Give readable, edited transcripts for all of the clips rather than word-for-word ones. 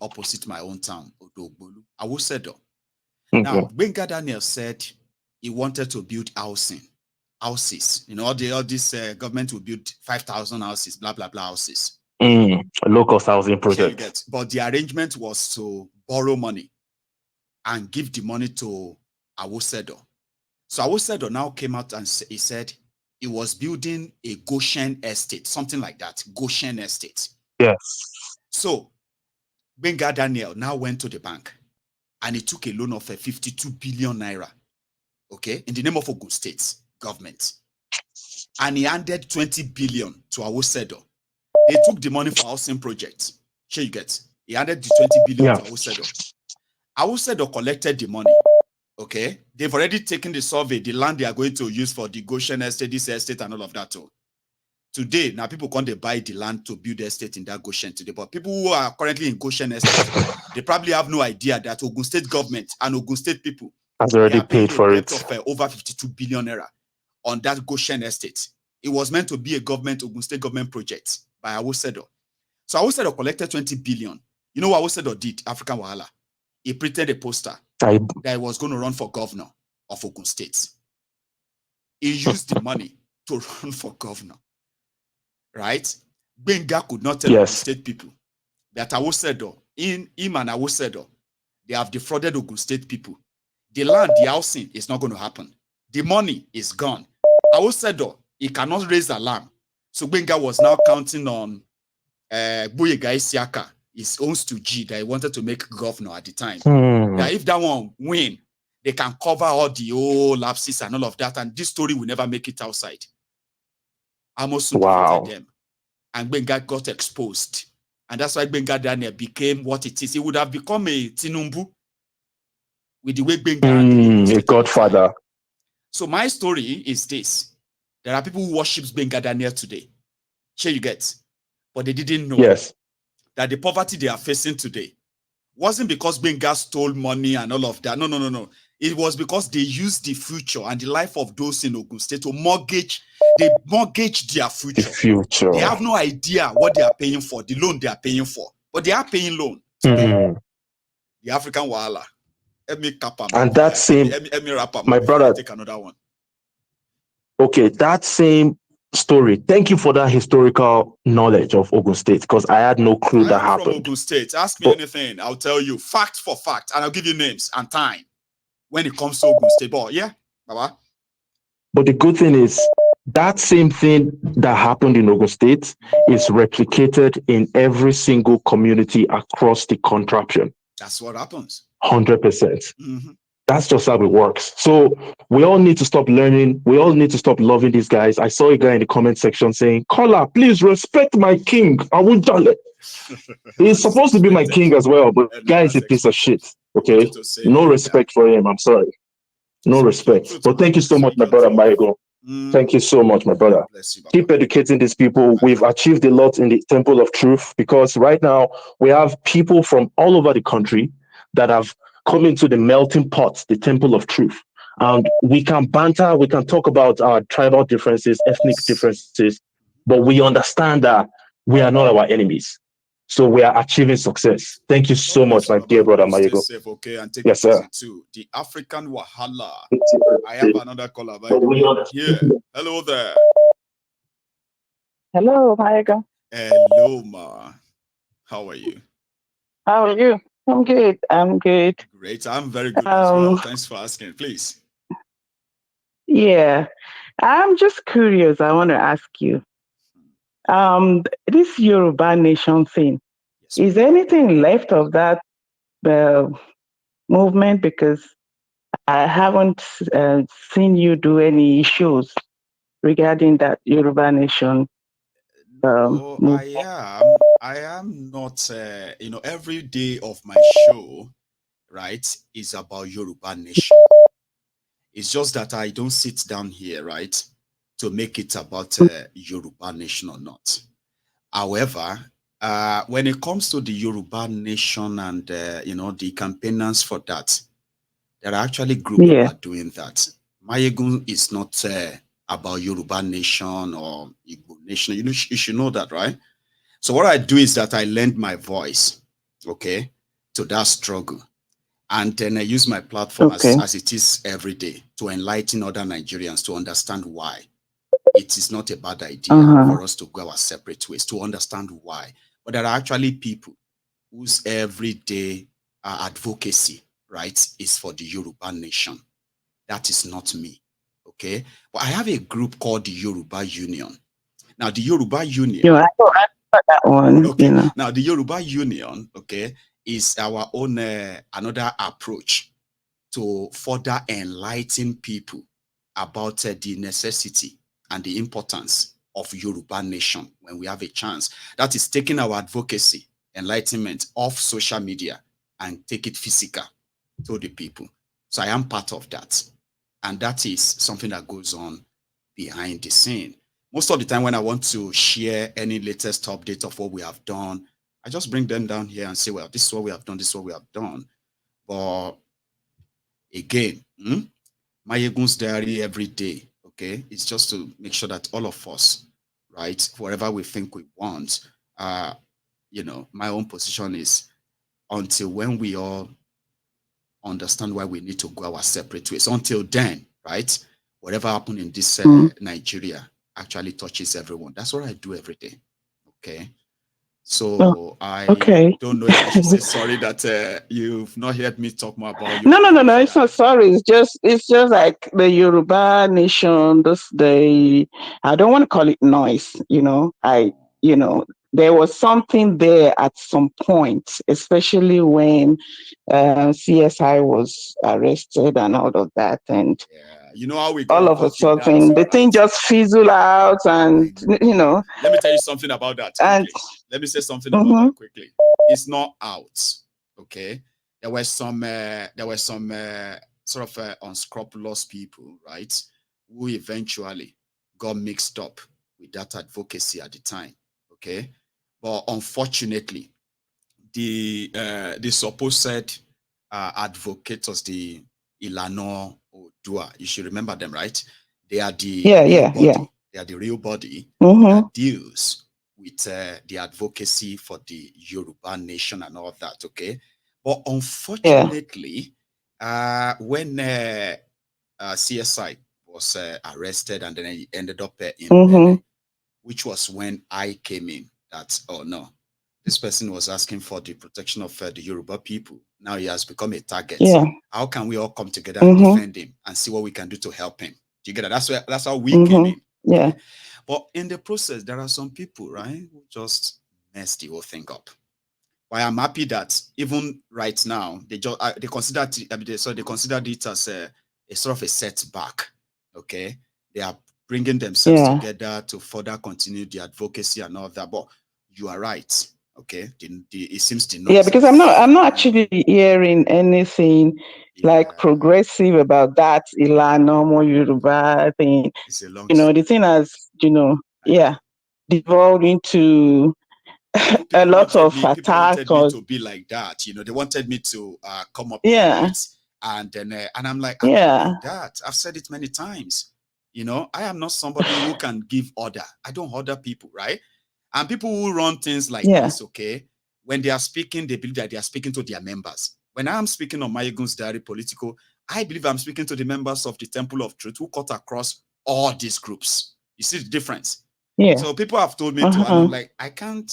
opposite my own town, Odogbolu, Awosedo. Mm-hmm. Now, Benga Daniel said he wanted to build houses. You know, all this government will build 5,000 houses, blah, blah, blah houses. Local housing project. But the arrangement was to borrow money and give the money to Awosedo. So Awosedo now came out and he said he was building a Goshen estate, something like that, Goshen estate. Yes. So Benga Daniel now went to the bank and he took a loan of 52 billion naira, okay, in the name of Ogun State government. And he handed 20 billion to Awosedo. They took the money for housing project. Sure you get. He handed the 20 billion to Awosedo. Awosedo collected the money. Okay. They've already taken the survey, the land they are going to use for the Goshen estate, this estate, and all of that too. Today, now people can't buy the land to build estate in that Goshen today. But people who are currently in Goshen estate, they probably have no idea that Ogun State government and Ogun State people has already paid for it of over 52 billion naira on that Goshen estate. It was meant to be a Ogun State government project by Awosedo. So Awosedo collected 20 billion. You know what Awosedo did, African Wahala? He printed a poster that he was going to run for governor of Ogun State. He used the money to run for governor. Right? Benga could not tell Ogun State people that Awosedo, him and Awosedo, they have defrauded Ogun State people. The land, the housing is not going to happen. The money is gone. Awosedo, he cannot raise alarm. So Benga was now counting on Boyega Isiaka, his own stooge that he wanted to make governor at the time. That if that one win, they can cover all the old lapses and all of that, and this story will never make it outside. Amos defeated them, and Benga got exposed. And that's why Benga Daniel became what it is. He would have become a Tinubu with the way Benga a godfather. So my story is this. There are people who worship Benga Daniel today. Sure you get. But they didn't know that the poverty they are facing today wasn't because Benga stole money and all of that. No. It was because they used the future and the life of those in Ogun State to mortgage. They mortgage their future. They have no idea what they are paying for, the loan they are paying for. But they are paying loan today. The African Wahala. Let me cap up. And that same, let me wrap up. My brother, take another one. Okay, that same story. Thank you for that historical knowledge of Ogun State, because I had no clue that happened. From Ogun State. Ask me anything, I'll tell you fact for fact, and I'll give you names and time when it comes to Ogun State. But yeah, Baba. But the good thing is that same thing that happened in Ogun State is replicated in every single community across the contraption. That's what happens. 100%. That's just how it works. So we all need to stop learning. We all need to stop loving these guys. I saw a guy in the comment section saying, "Kola, please respect my king. Awujale." He's supposed to be my king as well, but guy is a piece of shit. Okay? No respect for him. I'm sorry. No respect. But thank you so much, my brother Maigo. Thank you so much, my brother. Keep educating these people. We've achieved a lot in the Temple of Truth, because right now we have people from all over the country that have come into the melting pot, the Temple of Truth. And we can banter, we can talk about our tribal differences, ethnic differences, but we understand that we are not our enemies. So we are achieving success. Thank you so much, my dear brother Mayego. Okay, and take yes, sir. Too. The African Wahala. I have another caller. Yeah. Hello there. Hello, Mayego. Hello, Ma. How are you? How are you? I'm good. Great. I'm very good as well. Thanks for asking. Please. Yeah. I'm just curious. I want to ask you. This Yoruba Nation thing, is there anything left of that movement? Because I haven't seen you do any shows regarding that Yoruba Nation. I am not, every day of my show, right, is about Yoruba Nation. It's just that I don't sit down here, right, to make it about Yoruba Nation or not. However, when it comes to the Yoruba Nation and, the campaigners for that, there are actually groups who are doing that. Mayegun is not about Yoruba Nation or Igbo Nation. You should know that, right? So what I do is that I lend my voice okay, to that struggle. And then I use my platform as it is every day to enlighten other Nigerians to understand why it is not a bad idea for us to go our separate ways, to understand why. But there are actually people whose everyday advocacy, right, is for the Yoruba nation. That is not me, okay? But I have a group called the Yoruba Union. Now, the Yoruba Union. I know that one, Okay. Now, the Yoruba Union, okay, is our own another approach to further enlighten people about the necessity and the importance of Yoruba nation when we have a chance. That is taking our advocacy, enlightenment off social media and take it physical to the people. So I am part of that. And that is something that goes on behind the scene. Most of the time when I want to share any latest update of what we have done, I just bring them down here and say, well, this is what we have done, this is what we have done. But again, Mayegun's diary every day, okay? It's just to make sure that all of us, right, whatever we think we want, my own position is until when we all understand why we need to go our separate ways. Until then, right, whatever happened in this Nigeria actually touches everyone. That's what I do every day, okay? So I don't know if I should say sorry that you've not heard me talk more about you. No. It's not sorry. It's just like the Yoruba nation. I don't want to call it noise. There was something there at some point, especially when CSI was arrested and all of that, and you know how we got all of a involved in that, sudden the right? thing just fizzled out, and Let me tell you something about that quickly. Let me say something about that quickly. It's not out, okay? There were some sort of unscrupulous people, right, who eventually got mixed up with that advocacy at the time, okay? But unfortunately, the supposed advocates, the Ilano Odua, you should remember them, right? They are the real body. Yeah. They are the real body that deals with the advocacy for the Yoruba nation and all that, okay? But unfortunately, when CSI was arrested and then he ended up in Benin, which was when I came in, that, oh no, this person was asking for the protection of the Yoruba people. Now he has become a target. Yeah. How can we all come together and defend him and see what we can do to help him? Do you get that? That's how we came in. Yeah. Okay? But in the process, there are some people, right, who just mess the whole thing up. But I'm happy that even right now, they consider it as a sort of a setback. Okay, they are bringing themselves together to further continue the advocacy and all that. But you are right. Okay, it seems the noise. Yeah, because I'm not actually hearing anything like progressive about that Ilanomo Yoruba thing. It's a long the thing has devolved into a lot of attack. People wanted me to be like that. They wanted me to come up in it, and then and I'm like, I'm not like that. I've said it many times. I am not somebody who can give order. I don't order people, right? And people who run things like this, okay, when they are speaking, they believe that they are speaking to their members. When I'm speaking on Mayegun's Diary Political, I believe I'm speaking to the members of the Temple of Truth who cut across all these groups. You see the difference? Yeah. So people have told me to, and I'm like, I'm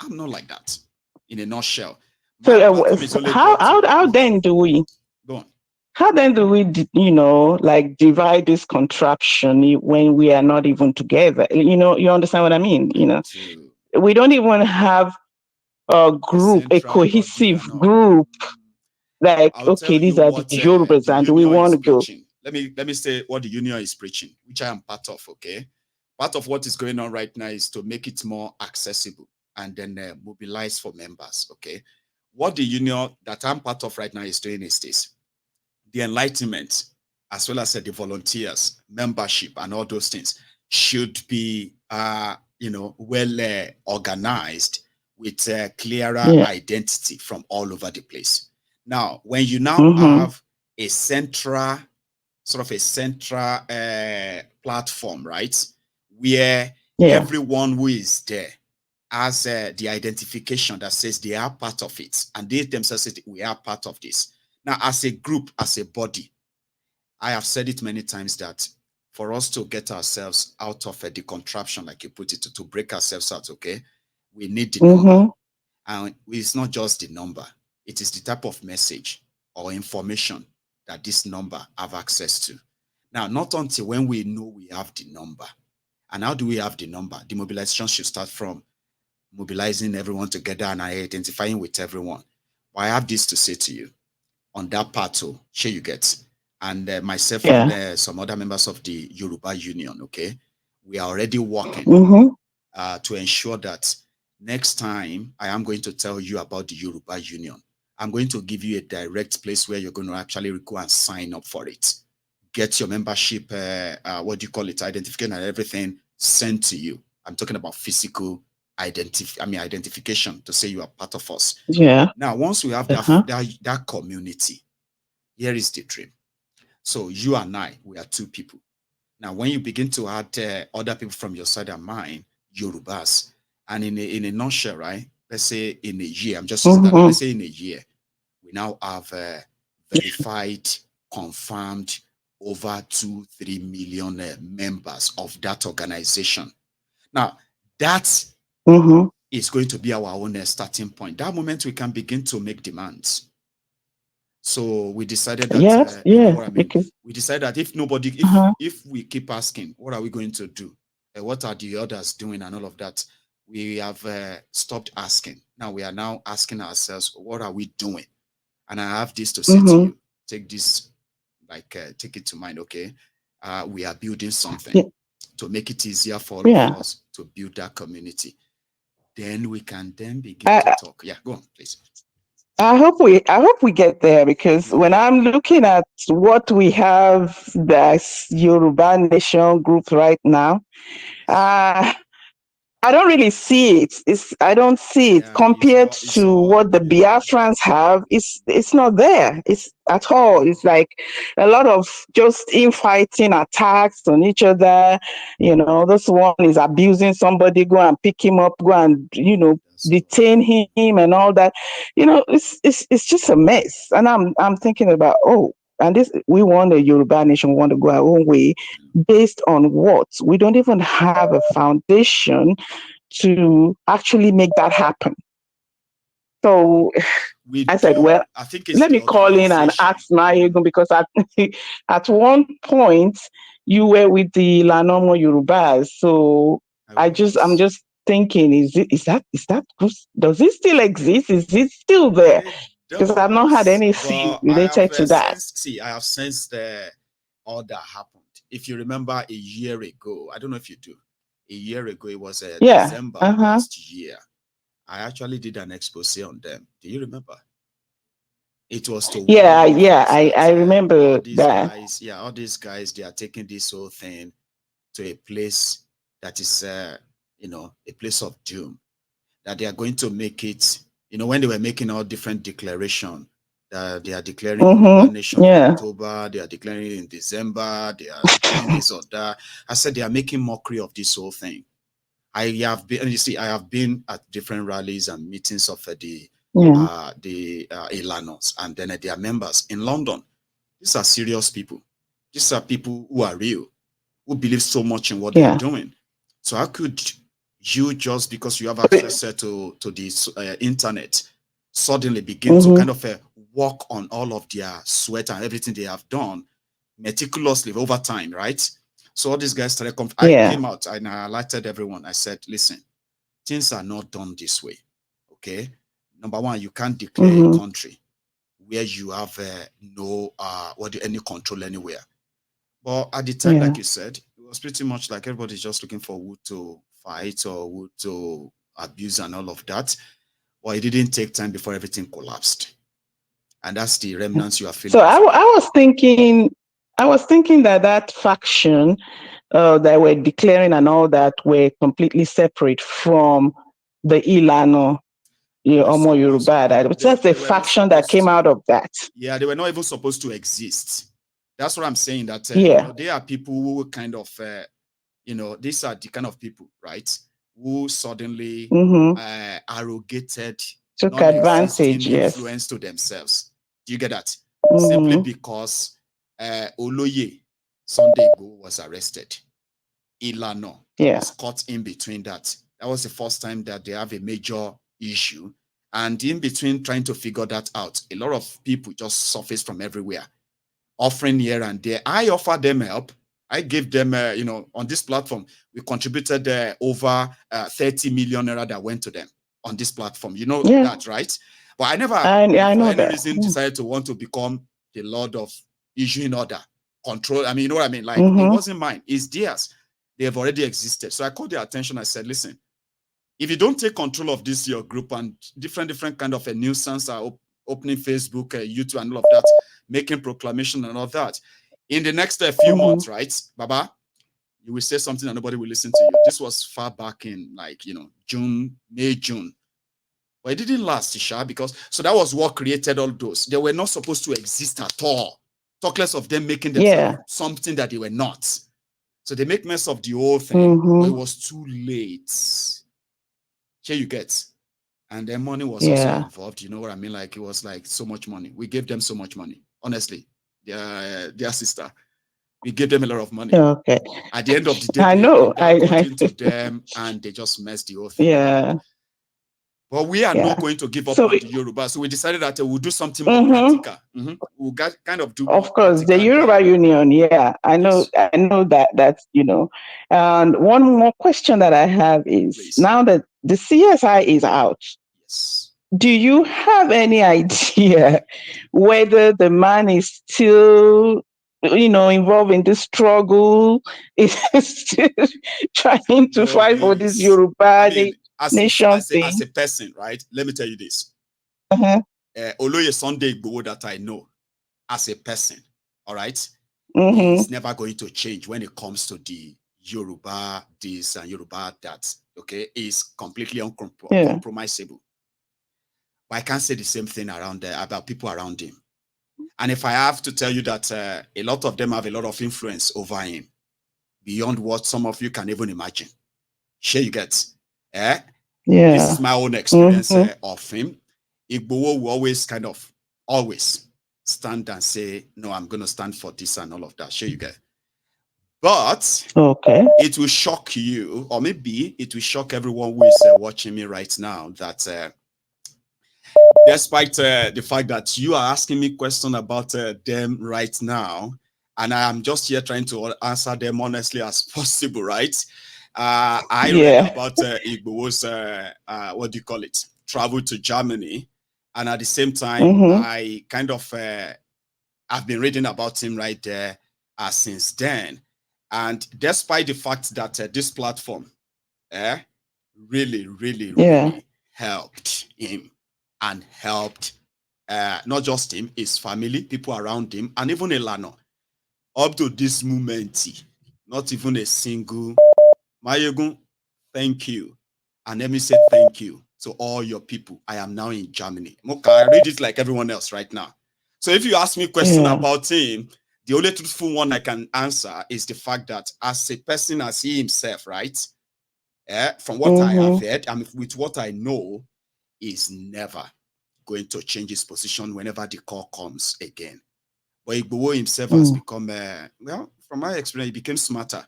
not like that. In a nutshell. So how then do we? Go on. How then do we, divide this contraption when we are not even together? You understand what I mean? We don't even have a group, a cohesive group. Like, okay, these are the Yorubas, and we want to go. Let me say what the union is preaching, which I am part of. Okay, part of what is going on right now is to make it more accessible and then mobilize for members. Okay, what the union that I'm part of right now is doing is this: the enlightenment, as well as the volunteers, membership, and all those things should be, well organized with clearer identity from all over the place. Now, when you now have a central platform, right, where everyone who is there as the identification that says they are part of it, and they themselves say we are part of this. Now, as a group, as a body, I have said it many times that for us to get ourselves out of the contraption, like you put it, to break ourselves out, okay, we need the number. And it's not just the number, it is the type of message or information that this number have access to. Now, not until when we know we have the number. And how do we have the number? The mobilization should start from mobilizing everyone together and identifying with everyone. But I have this to say to you on that part too, sure you get. And myself and some other members of the Yoruba Union, okay, we are already working to ensure that next time I am going to tell you about the Yoruba Union, I'm going to give you a direct place where you're going to actually go and sign up for it. Get your membership, what do you call it, identification and everything sent to you. I'm talking about physical identification to say you are part of us. Yeah. Now, once we have that community, here is the dream. So you and I, we are two people. Now, when you begin to add other people from your side and mine, Yorubas, and in a nutshell, right? Let's say in a year, I'm just using that. Let's say in a year, we now have verified, confirmed over 2-3 million members of that organization. Now, that is going to be our own starting point. That moment we can begin to make demands. So we decided that you know what I mean. We decided that if nobody, if we keep asking, what are we going to do? What are the others doing and all of that? We have stopped asking. Now we are now asking ourselves, what are we doing? And I have this to say to you. Take this, like take it to mind, okay? We are building something to make it easier for all of us to build that community. Then we can then begin to talk. Yeah, go on, please. I hope we get there, because when I'm looking at what we have, this Yoruba Nation group right now, I don't really see it. I don't see it compared to what the Biafrans have. It's not there. It's at all. It's like a lot of just infighting, attacks on each other. You know, this one is abusing somebody, go and pick him up, go and, you know, detain him and all that. You know, it's just a mess. And I'm thinking about, and this, we want a Yoruba nation, we want to go our own way. Based on what? We don't even have a foundation to actually make that happen. So I said, well, I think let me call in and ask Nayegun, because at one point you were with the Lanomo Yorubas. So I'm just thinking, is that does it still exist? Is it still there? Because I've not had anything related to that. I have sensed all that happened. If you remember a year ago, I don't know if you do. A year ago, it was December last year. I actually did an expose on them. Do you remember? It was to I remember all these that. guys. Yeah, all these guys, they are taking this whole thing to a place that is, you know, a place of doom. That they are going to make it. You know, when they were making all different declaration, that they are declaring Yoruba Nation in October, they are declaring it in December, they are doing this or that. I said they are making mockery of this whole thing. I have been, and you see, I have been at different rallies and meetings of the Ilanos and then their members in London. These are serious people. These are people who are real, who believe so much in what they are doing. So how could you, just because you have access to the internet, suddenly begin to kind of work on all of their sweat and everything they have done meticulously over time, right? So all these guys started. I came out and I alerted everyone. I said, "Listen, things are not done this way. Okay, number one, you can't declare a country where you have no any control anywhere." But at the time, like you said, it was pretty much like everybody's just looking for who to fight or who to abuse and all of that. Well, it didn't take time before everything collapsed, and that's the remnants you are feeling. So I was thinking that faction that were declaring and all that were completely separate from the Ilano Omo Yoruba. That was just a faction that came out of that. Yeah, they were not even supposed to exist. That's what I'm saying. That you know, they are people who kind of you know, these are the kind of people, right? who suddenly arrogated took non-existing advantage, yes. influence to themselves. Do you get that? Simply because Oloye Sunday Igboho was arrested. Ilano was caught in between that. That was the first time that they have a major issue. And in between trying to figure that out, a lot of people just surfaced from everywhere, offering here and there. I offered them help. I gave them, on this platform, we contributed over 30 million naira that went to them on this platform. You know that, right? But I never, I for know any that. reason, decided to want to become the Lord of issuing order, control. I mean, you know what I mean? Like, it wasn't mine. It's theirs. They have already existed. So I called their attention. I said, listen, if you don't take control of this, your group, and different kind of a nuisance are opening Facebook, YouTube, and all of that, making proclamation and all that, in the next few months, right, Baba, you will say something and nobody will listen to you. This was far back in, like, June, May, June. But it didn't last, Isha, because so that was what created all those. They were not supposed to exist at all. Talk less of them making themselves something that they were not. So they make mess of the whole thing, but it was too late. Here you get. And their money was also involved. You know what I mean? Like, it was like so much money. We gave them so much money. Honestly, their sister. We gave them a lot of money. Okay. At the end of the day, I know. according to them, and they just messed the whole thing around. But we are not going to give up on the Yoruba. So we decided that we'll do something more practical. We'll kind of do of course the Yoruba Union. I know. Yes. I know that And one more question that I have is, please, now that the CSI is out, yes, do you have any idea whether the man is still, involved in this struggle, is still trying to fight for this Yoruba nation thing? As a person, right? Let me tell you this. Oloye Sunday Igboho that I know as a person, all right, is never going to change when it comes to the Yoruba this and Yoruba that, okay, is completely uncompromisable. But I can't say the same thing around there about people around him. And if I have to tell you that a lot of them have a lot of influence over him, beyond what some of you can even imagine. Sure, you get. This is my own experience of him. Igboho will always stand and say, no, I'm going to stand for this and all of that. Sure, you get. But it will shock you, or maybe it will shock everyone who is watching me right now, that despite the fact that you are asking me questions about them right now, and I am just here trying to answer them honestly as possible, right? I read about Igboho's, what do you call it, travel to Germany. And at the same time, I kind of, I've been reading about him right there since then. And despite the fact that this platform really helped him and helped not just him, his family, people around him, and even Elano. Up to this moment, not even a single Mayegun, thank you. And let me say thank you to all your people. I am now in Germany. Moka, I read it like everyone else right now. So if you ask me a question about him, the only truthful one I can answer is the fact that as a person, as he himself, right? From what I have heard, and with what I know, is never going to change his position whenever the call comes again. But Igboho himself has become, well, from my experience, he became smarter,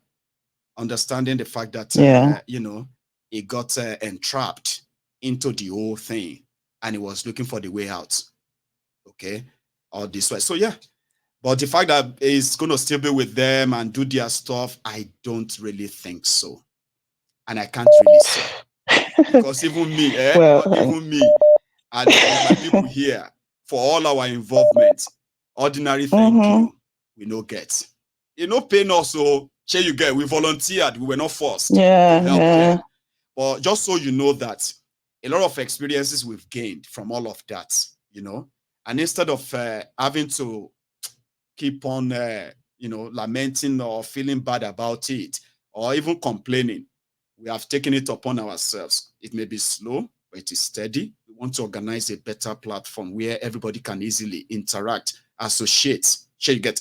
understanding the fact that, he got entrapped into the whole thing and he was looking for the way out. Okay. All this way. So, yeah. But the fact that he's going to still be with them and do their stuff, I don't really think so. And I can't really say. Because even me, even me and my people here, for all our involvement, ordinary thank you, we no get. You know, pain also, share you get, we volunteered, we were not forced to help them. But just so you know that a lot of experiences we've gained from all of that, and instead of having to keep on, lamenting or feeling bad about it, or even complaining, we have taken it upon ourselves. It may be slow, but it is steady. We want to organize a better platform where everybody can easily interact, associate,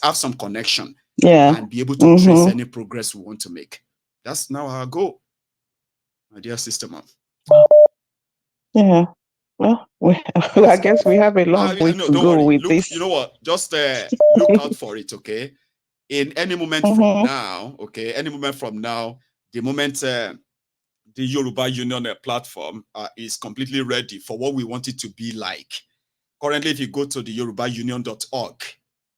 have some connection, and be able to trace any progress we want to make. That's now our goal. my dear sister, man. Yeah. Well, I guess we have a long way No, to don't go worry. with Look, this. you know what? Just look out for it, okay? In any moment from now, okay? Any moment from now, the moment the Yoruba Union platform is completely ready for what we want it to be like. Currently, if you go to the yorubaunion.org,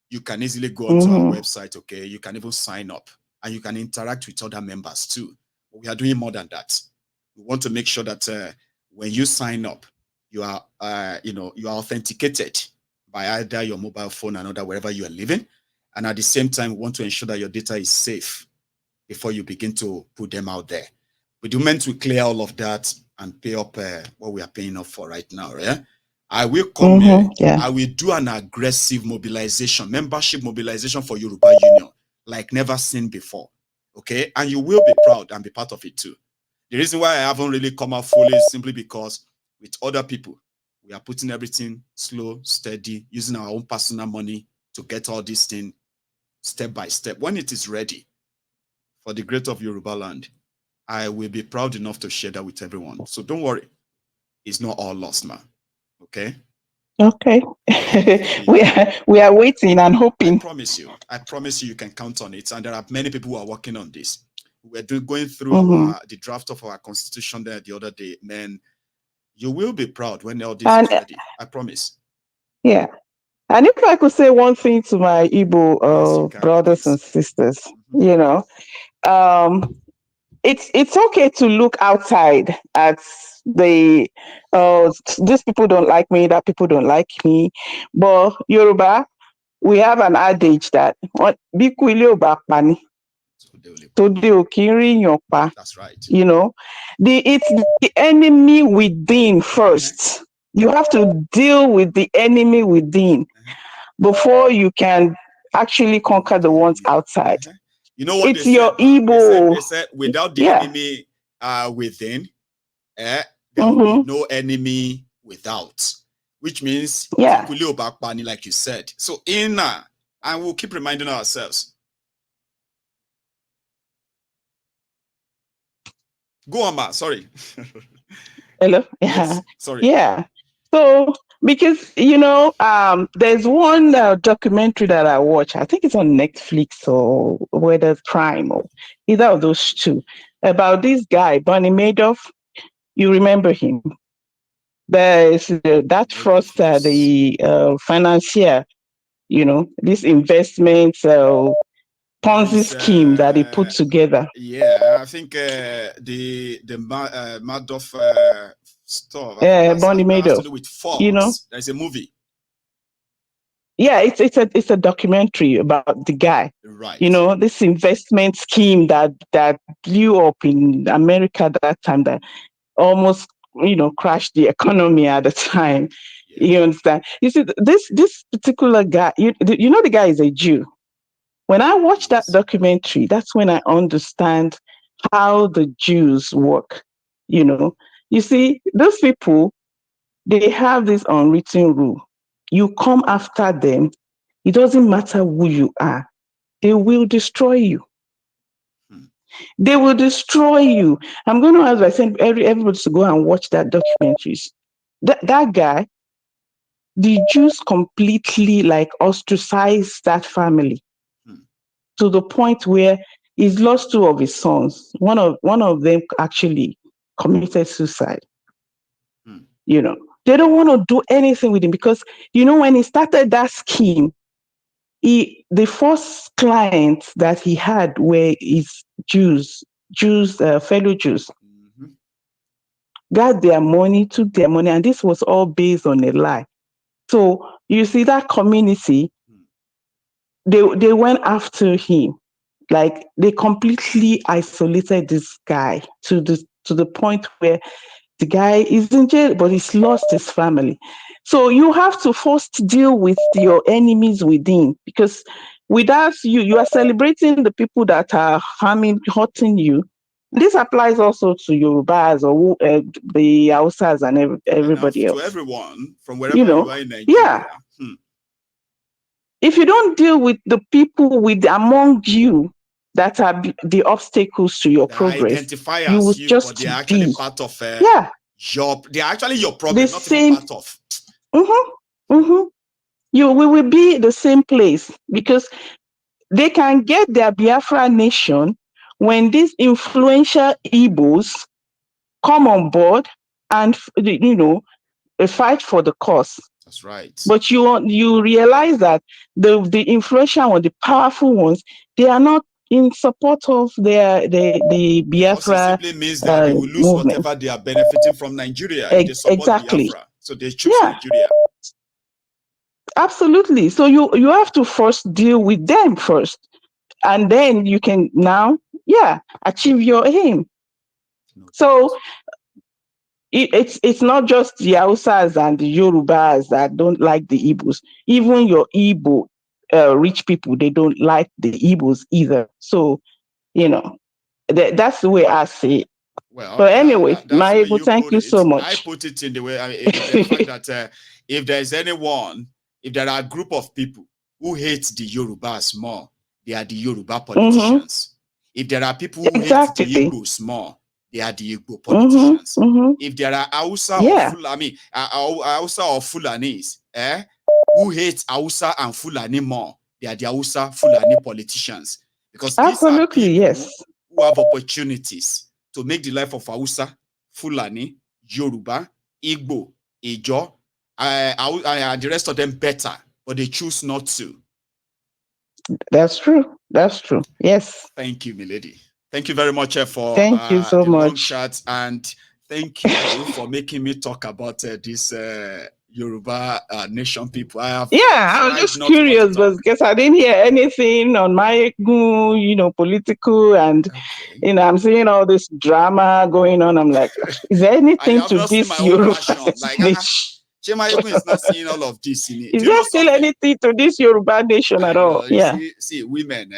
you can easily go onto our website, okay? You can even sign up and you can interact with other members too. But we are doing more than that. We want to make sure that when you sign up, you are, you are authenticated by either your mobile phone and other wherever you are living. And at the same time, we want to ensure that your data is safe before you begin to put them out there. We do meant to clear all of that and pay up what we are paying up for right now. Yeah? I will come here. I will do an aggressive mobilization, membership mobilization for Yoruba Union, like never seen before. Okay. And you will be proud and be part of it too. The reason why I haven't really come out fully is simply because with other people, we are putting everything slow, steady, using our own personal money to get all these things step by step. When it is ready for the great of Yoruba land, I will be proud enough to share that with everyone. So don't worry. It's not all lost, man. Okay? Okay. we are waiting and hoping. I promise you can count on it. And there are many people who are working on this. We're going through the draft of our constitution there the other day. Man, you will be proud when all this is ready. I promise. Yeah. And if I could say one thing to my Igbo brothers and sisters, you know, it's okay to look outside at the these people don't like me, that people don't like me. But Yoruba, we have an adage that that's right. You know, it's the enemy within first. You have to deal with the enemy within before you can actually conquer the ones outside. You know what it's your Igbo. They said without the enemy within, there will be no enemy without, which means like you said. So inner, and we'll keep reminding ourselves. Go on, Ma. Sorry. Hello. Yes. Sorry. Yeah. So because there's one documentary that I watch. I think it's on Netflix or whether Prime or either of those two, about this guy Bernie Madoff. You remember him? There's that fraudster, the financier. This investment Ponzi scheme that he put together. Yeah, I think the Madoff stuff. Bernie Madoff has to do with Fox. There's a movie. Yeah, it's a documentary about the guy. Right. This investment scheme that blew up in America at that time, that almost crashed the economy at the time. Yeah. You understand? You see, this particular guy, the guy is a Jew. When I watch that documentary, that's when I understand how the Jews work. You see, those people, they have this unwritten rule. You come after them, it doesn't matter who you are, they will destroy you. They will destroy you. I'm going to ask, I send everybody to go and watch that documentaries. That guy, the Jews completely ostracized that family to the point where he's lost two of his sons. One of them actually committed suicide. They don't want to do anything with him because when he started that scheme, the first clients that he had were his fellow Jews. Got their money, took their money, and this was all based on a lie. So you see that community, they went after him. Like they completely isolated this guy to the point where the guy is in jail, but he's lost his family. So you have to first deal with your enemies within, because without you are celebrating the people that are hurting you. This applies also to Yorubas or the Hausas and everybody else. To everyone from wherever you are in Nigeria. Yeah. If you don't deal with the people among you that are the obstacles to your They progress, identify you will as you, just but they're actually be, part of yeah, they're actually your the problem, not even same. part of. We will be the same place, because they can get their Biafra nation when these influential Igbos come on board and fight for the cause. That's right. But you realize that the influential ones, the powerful ones, they are not in support of the Because it Biafra simply means that they will lose movement. whatever they are benefiting from Nigeria if they support Exactly. Biafra. So they choose Yeah, Nigeria. absolutely. So you have to first deal with them first, and then you can now, achieve your aim. No So doubt. it's not just the Hausas and the Yorubas that don't like the Igbos. Even your Igbo rich people, they don't like the Igbos either. So that's the way I see it. Well, But anyway, that's the way Maego, you thank put you so it. I much. put it in the way, the fact that if there's anyone, if there are a group of people who hate the Yorubas more, they are the Yoruba Mm-hmm. politicians. If there are people who hate the Exactly. Igbos more, they are the Igbo Mm-hmm. politicians. Mm-hmm. If there are Hausa or Yeah, Fulani, Hausa or Fulanis, who hate Hausa and Fulani more, they are the Hausa Fulani politicians. Because these are absolutely. Yes. people who have opportunities to make the life of Hausa, Fulani, Yoruba, Igbo, Ijo, the rest of them better, but they choose not to. That's true. That's true. Yes. Thank you, milady. Thank you very much for Thank you so the long much. chat, and thank you for making me talk about this Yoruba nation people. I have Yeah, I was tried just not to want to curious, but talk. because I didn't hear anything on my, political, and Okay. I'm seeing all this drama going on. I'm like, is there I anything have to not seen my this own Yoruba version. Like, nation? Chema Egun is not seeing all of this in it. Is Do you there know still something? anything to this Yoruba nation I at all? know. You Yeah. see, women,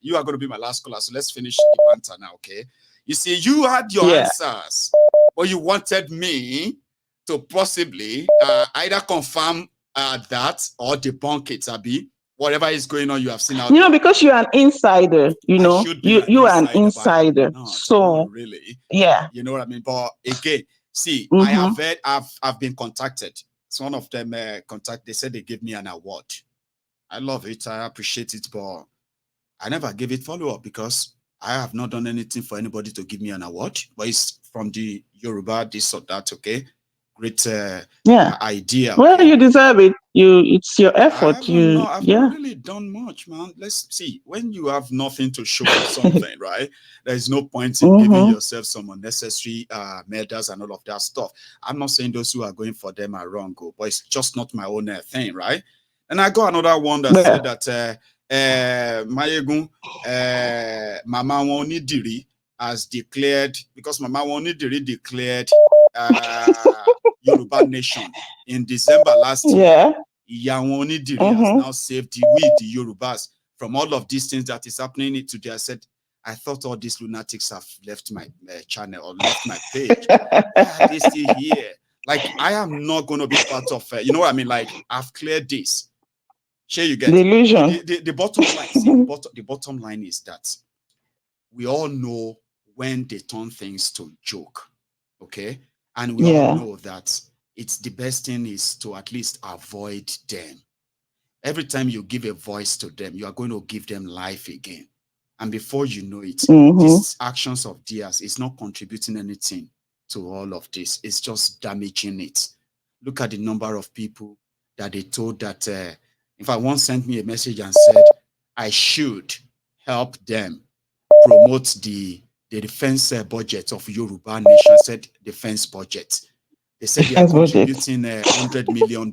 you are going to be my last caller. So let's finish the banter now, okay? You see, you had your Yeah. answers, but you wanted me to possibly either confirm that or debunk it, Abi. Whatever is going on, you have seen out there. Because you're an insider, I should be an you are an insider, but insider. I'm not So really. yeah. You know what I mean? But again, see, I Mm-hmm. have heard, I've been contacted. So one of them they said they gave me an award. I love it. I appreciate it, but I never gave it follow-up because I have not done anything for anybody to give me an award. But it's from the Yoruba, this or that, okay? Great Yeah. idea, Well, okay? you deserve it. It's your effort. I've not Yeah. really done much, man. Let's see. When you have nothing to show for something, right? There's no point in giving Mm-hmm. yourself some unnecessary medals and all of that stuff. I'm not saying those who are going for them are wrong, but it's just not my own thing, right? And I got another one that said that Mayegun, Mama Wonidiri has declared, because Mama Wonidiri declared Yoruba Nation in December last year. Yeah. Ìyá Onidiri has now saved the Yorubas from all of these things that is happening today. I said, I thought all these lunatics have left my channel or left my page. Why are they still here? Like, I am not going to be part of you know what I mean? Like, I've cleared this. Sure, you get Delusion. the bottom line. See, the bottom line is that we all know when they turn things to joke, okay? And we all know that it's the best thing is to at least avoid them. Every time you give a voice to them, you are going to give them life again. And before you know it, these actions of theirs is not contributing anything to all of this. It's just damaging it. Look at the number of people that they told that, if I once sent me a message and said, I should help them promote the defense budget of Yoruba Nation, said defense budget. They said they are contributing $100 million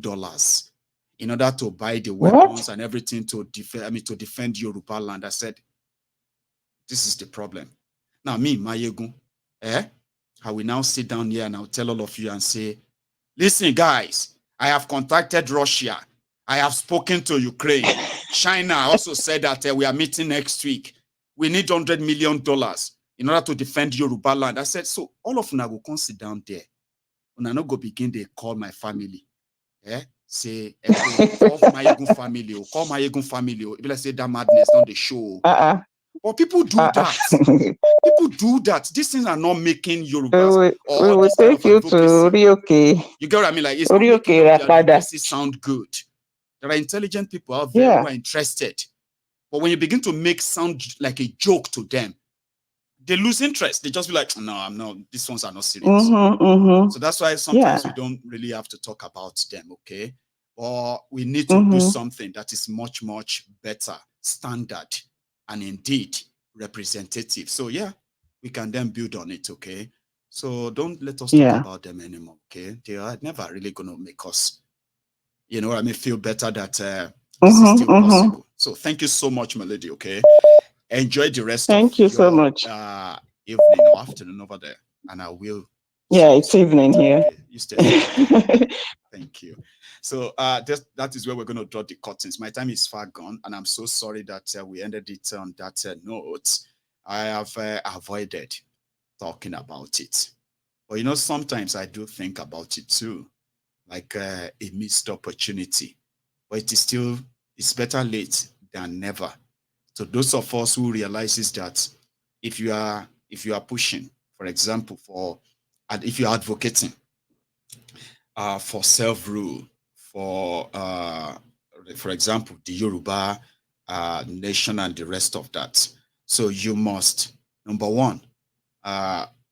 in order to buy the weapons and everything to defend Yoruba land. I said, this is the problem. Now, me, Mayegun, I will now sit down here and I'll tell all of you and say, listen, guys, I have contacted Russia. I have spoken to Ukraine. China also said that we are meeting next week. We need $100 million in order to defend Yoruba land. I said, so all of them will come sit down there. And I not go begin, they call my family. Say, call my Egun family, or call my Egun family. If I say that madness, not the show. But people do that. People do that. These things are not making Yorubas we or all will this kind take of you to advocacy. Rioke. You get what I mean? Like, it's not making the advocacy sound good. There are intelligent people out there who are interested. But when you begin to make sound like a joke to them, they lose interest. They just be like, no, I'm not, these ones are not serious. So that's why sometimes we don't really have to talk about them, okay? Or we need to do something that is much, much better, standard, and indeed representative. So yeah, we can then build on it, okay? So don't let us talk about them anymore, okay? They are never really going to make us, you know what I mean, feel better that this is still possible. So thank you so much, my lady, okay? Enjoy the rest of your so much. Evening or afternoon over there, and I will. Yeah, it's evening here. You stay safe. Okay? Thank you. So that is where we're going to draw the curtains. My time is far gone, and I'm so sorry that we ended it on that note. I have avoided talking about it. But you know, sometimes I do think about it too, like a missed opportunity. But it is still, it's better late than never. So those of us who realizes that if you are pushing, for example, if you're advocating for self-rule, for example, the Yoruba nation and the rest of that. So you must, number one,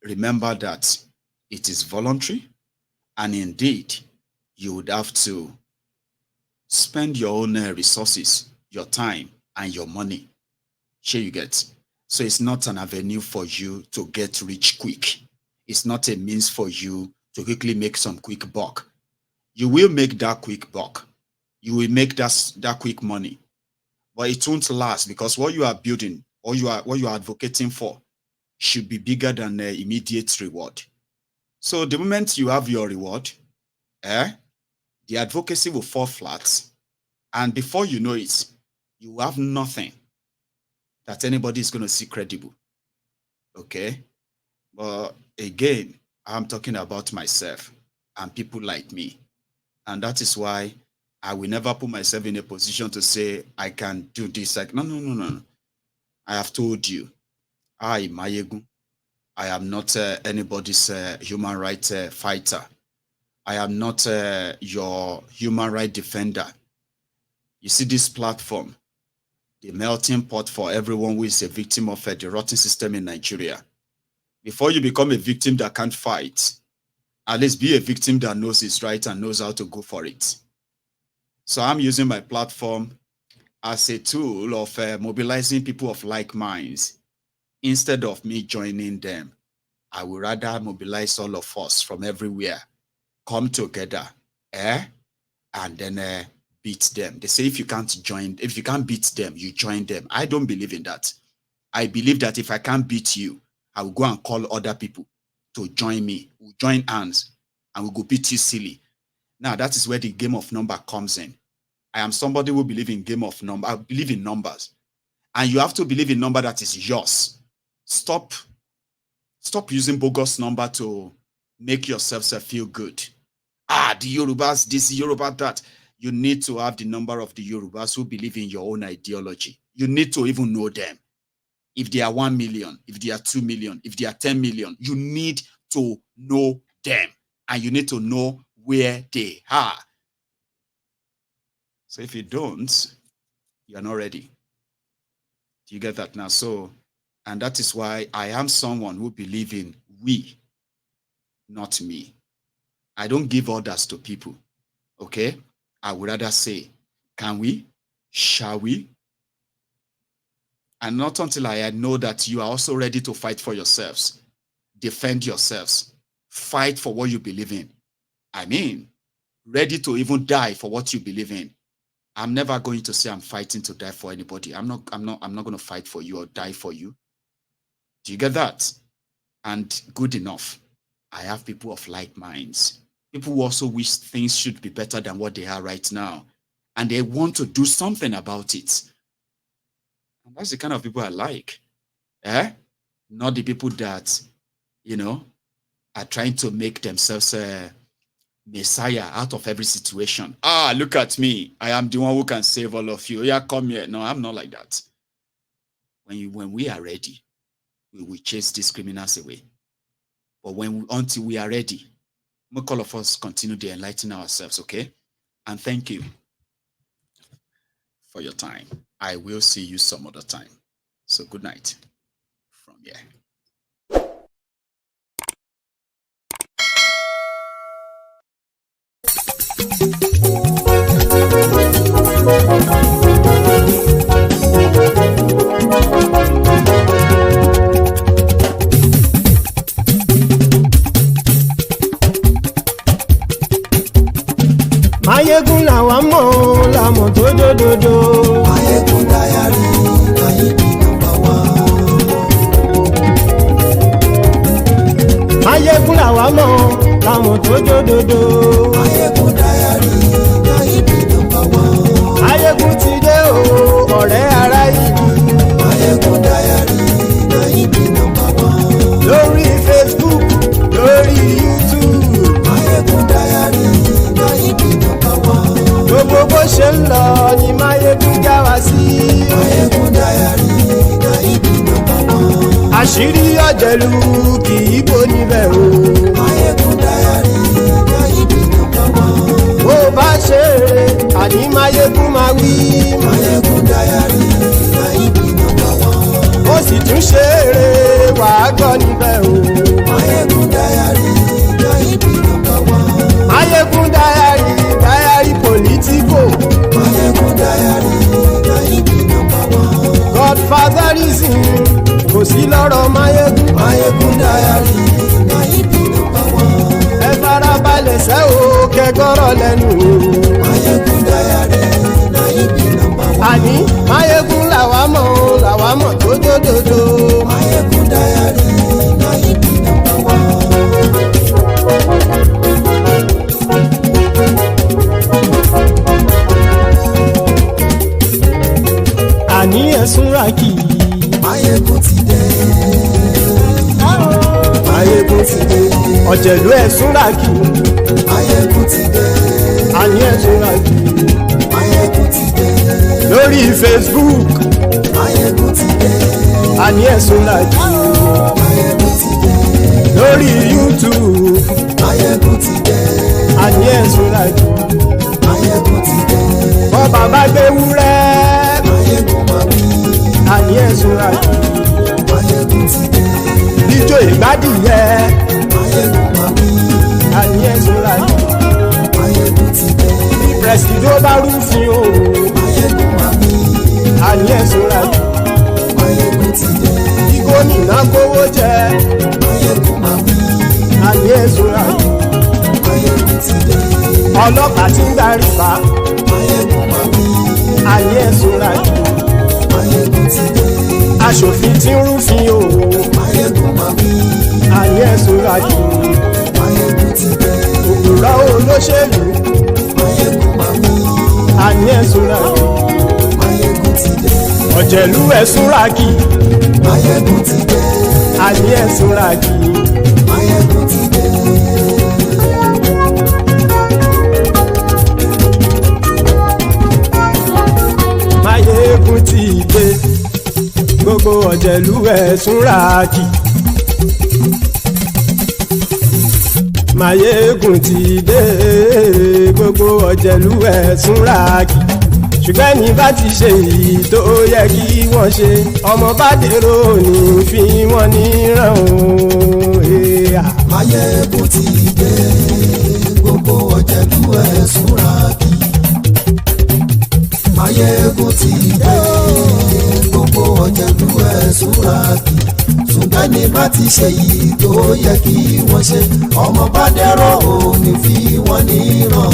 remember that it is voluntary, and indeed, you would have to spend your own resources, your time, and your money. Sure, you get. So it's not an avenue for you to get rich quick. It's not a means for you to quickly make some quick buck. You will make that quick buck. You will make that quick money, but it won't last because what you are building or what you are advocating for should be bigger than the immediate reward. So the moment you have your reward, the advocacy will fall flat, and before you know it, you have nothing that anybody is going to see credible. Okay, but again, I'm talking about myself and people like me. And that is why I will never put myself in a position to say I can do this. Like, no, no, no, no. I have told you, Mayegun, I am not anybody's human rights fighter. I am not your human rights defender. You see this platform, the melting pot for everyone who is a victim of the rotten system in Nigeria. Before you become a victim that can't fight, at least be a victim that knows it's right and knows how to go for it. So I'm using my platform as a tool of mobilizing people of like minds. Instead of me joining them, I would rather mobilize all of us from everywhere, come together, and then beat them. They say if you can't beat them, you join them. I don't believe in that. I believe that if I can't beat you, I will go and call other people to join me. We'll join hands and we'll go beat you silly. Now that is where the game of number comes in. I am somebody who believes in game of number. I believe in numbers. And you have to believe in number that is yours. Stop using bogus number to make yourself feel good. The Yorubas, this, Yoruba, that. You need to have the number of the Yorubas who believe in your own ideology. You need to even know them. If they are 1 million, if they are 2 million, if they are 10 million, you need to know them. And you need to know where they are. So if you don't, you're not ready. Do you get that now? So, and that is why I am someone who believes in we, not me. I don't give orders to people. Okay? I would rather say, can we? Shall we? And not until I know that you are also ready to fight for yourselves, defend yourselves, fight for what you believe in. I mean, ready to even die for what you believe in. I'm never going to say I'm fighting to die for anybody. I'm not going to fight for you or die for you. Do you get that? And good enough. I have people of like minds. People who also wish things should be better than what they are right now. And they want to do something about it. And that's the kind of people I like. Not the people that, are trying to make themselves a messiah out of every situation. Look at me. I am the one who can save all of you. Yeah, come here. No, I'm not like that. when we are ready, we will chase these criminals away. But until we are ready, make all of us continue to enlighten ourselves, okay? And thank you for your time. I will see you some other time. So good night from here. Mayegun làwa mọ̀ làmọ̀ tó dòdòdò. Mayegun Diary, Nayibi #1. Mayegun làwa mọ̀ làmọ̀ tó dòdòdò. Mayegun Diary, Nayibi #1. Mayegun ti dé o ọ̀rẹ́ ará ìlú. Mayegun Diary, Nayibi #1. Lórí Facebook, lórí YouTube. Mayegun Diary, Nayibi #1. Gbogbo bó ṣe ń lọ ni Mayegun já wa sí. Mayegun Diary, Nayibi #1. Àṣírí ọ̀jẹ̀lú kì í bò níbẹ̀ o. Mayegun Diary, Nayibi #1. Bó bá ṣe eré àní Mayegun máa wí. Mayegun Diary, Nayibi #1. Ó sì tún ṣe eré wàá gbọ́ níbẹ̀ o. Mayegun Diary, Nayibi #1. Mayegun Diary, Diary Politico. Mayegun Diary, Nayibi #1. Godfatherism kò sí lọ́rọ̀ Mayegun. Mayegun Diary, Nayibi #1. Ẹ farabalẹ̀ sẹ́ o kẹgọ́rọ̀ lẹ́nu o. Mayegun Diary, Nayibi #1. Àní Mayegun làwa mọ̀ tó dòdòdò. Mayegun Diary, Nayibi #1. Àní ẹ̀sùn ràkì. Mayegun ti dé. Mayegun ti dé. Ọ̀jẹ̀lú ẹ̀sùn ràkì. Mayegun ti dé. Àní ẹ̀sùn ràkì. Mayegun ti dé. Lórí Facebook. Mayegun ti dé. Àní ẹ̀sùn ràkì. Mayegun ti dé. Lórí YouTube. Mayegun ti dé. Àní ẹ̀sùn ràkì. Mayegun ti dé. Bọ́ bàbá gbé wúrẹ́. Mayegun máa wí. Àní ẹ̀sùn ràkì. Mayegun ti dé. Ijó ìgbádìyẹ. Mayegun máa wí. Àní ẹ̀sùn ràkì. Mayegun ti dé. Presido bá rúfin o. Mayegun máa wí. Àní ẹ̀sùn ràkì. Mayegun ti dé. Kí gómìnà kówó jẹ. Mayegun máa wí. Àní ẹ̀sùn ràkì. Mayegun ti dé. Ọlọ́pàá tí ń gba rìbá. Mayegun máa wí. Àní ẹ̀sùn ràkì. Mayegun ti dé. Aṣòfin tí ń rúfin o. Mayegun máa wí. Àní ẹ̀sùn ràkì. Mayegun ti dé. Òpùrọ́ olóṣèlú. Mayegun máa wí. Àní ẹ̀sùn ràkì. Mayegun ti dé. Ọ̀jẹ̀lú ẹ̀sùn ràkì. Mayegun ti dé. Àní ẹ̀sùn ràkì. Mayegun ti dé. Mayegun ti dé. Gbogbo ọ̀jẹ̀lú ẹ̀sùn ràkì. Mayegun ti dé. Gbogbo ọ̀jẹ̀lú ẹ̀sùn ràkì. Ṣùgbọ́n ní bá ti ṣe èyí tó yẹ kí wọ́n ṣe, ọmọ bá dèrò ní fi wọ́n níran o. Mayegun ti dé. Gbogbo ọ̀jẹ̀lú ẹ̀sùn ràkì. Mayegun ti dé. Gbogbo ọ̀jẹ̀lú ẹ̀sùn ràkì. Ṣùgbọ́n ní bá ti ṣe èyí tó yẹ kí wọ́n ṣe, ọmọ bá dèrò ní fi wọ́n níran.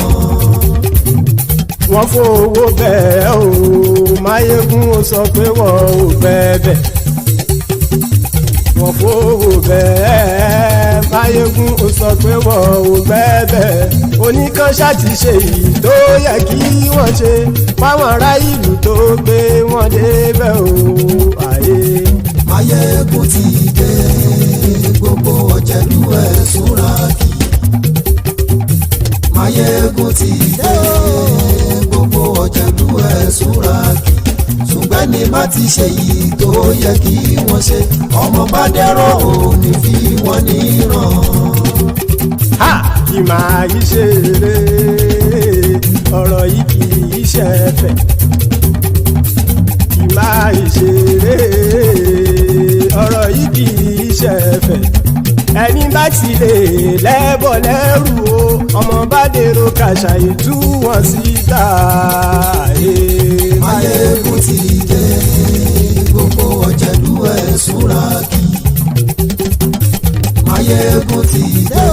Wọ́n fowó bẹ́ẹ̀ o, Mayegun ó sọ pé wọ́n ò bẹ́ẹ̀. Wọ́n fowó bẹ́ẹ̀, Mayegun ó sọ pé wọ́n ò bẹ́ẹ̀. Oníkan ṣáàtì ṣe èyí tó yẹ kí wọ́n ṣe, fáwọn ará ìlú tó gbé wọn débẹ̀ o. Mayegun ti dé. Gbogbo ọ̀jẹ̀lú ẹ̀sùn ràkì. Mayegun ti dé. Gbogbo ọ̀jẹ̀lú ẹ̀sùn ràkì. Ṣùgbọ́n ní bá ti ṣe yìí tó yẹ kí wọ́n ṣe ọmọ bá dẹ́rọ̀ ò ní fi wọ́n níran. kì máa yí ṣeré ọ̀rọ̀ yìí kì í ṣẹ̀fẹ̀ kì máa yí ṣeré ọ̀rọ̀ yìí kì í ṣẹ̀fẹ̀ ẹni bá ti lè lẹ́bọ̀ lẹ́rù o ọmọ bá dèrò kàṣà ìtú wọn síta. Máyégún ti dé gbogbo ọ̀jẹ̀lú ẹ̀ súnra kí. Máyégún ti dé